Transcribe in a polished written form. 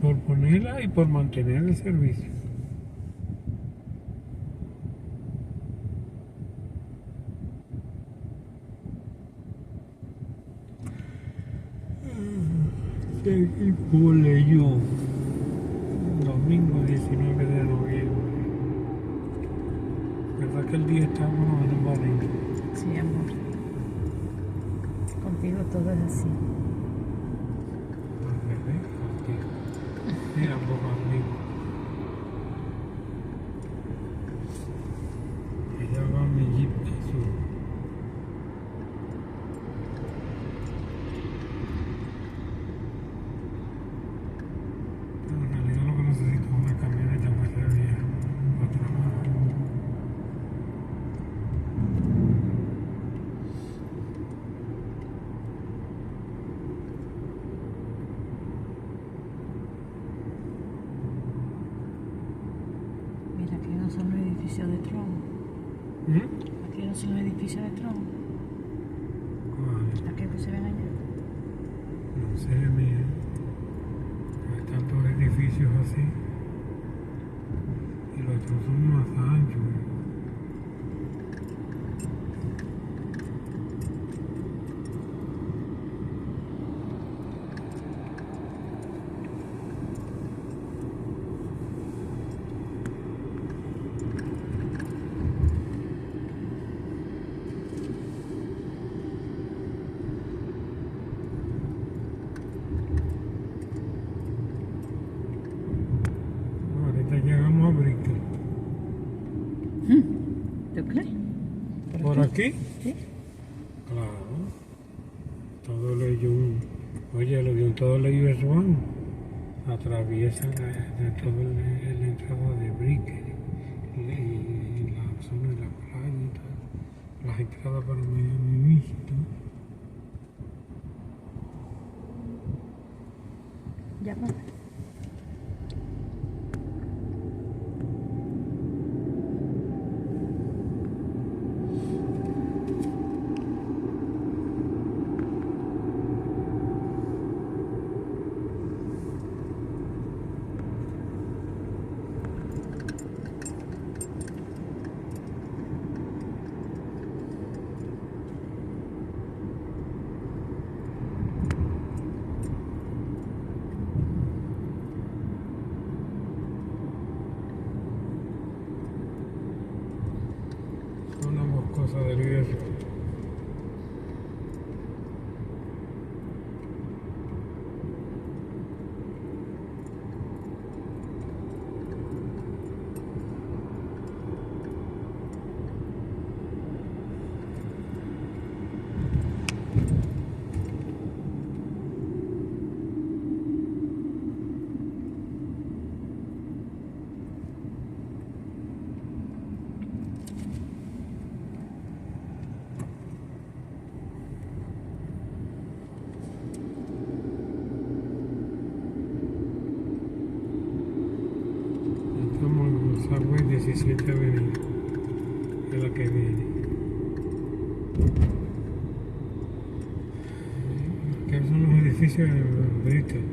por ponerla y por mantener el servicio. Seguimos leyó domingo 19 de noviembre. ¿Verdad que el día está más o menos bonito? Sí, amor. Contigo todo es así. Al revés, contigo. Mira, por conmigo. Ella va a mi Jeep azul. Pero en realidad lo que necesito es una camioneta más vieja para trabajar. Mira, aquí no son los edificios de Trump. Aquí no son los edificios de Trump. ¿Cuál? Aquí que se ven allá. No sé, mía. Hay tantos edificios así. Y los otros son más anchos. Ahorita llegamos a Brickell. ¿Tú crees? ¿Por aquí? Sí. Claro. Todo el Leyun. Oye, el Leyun, todo el US One atraviesa de todo el entrada de Brickell y la zona de la playa y tal. Las entradas para mi vista. Ya va. Son ambas cosas del US One. Estamos en el Subway 17 Avenida, es la que viene. ¿Qué son los edificios de Brickell?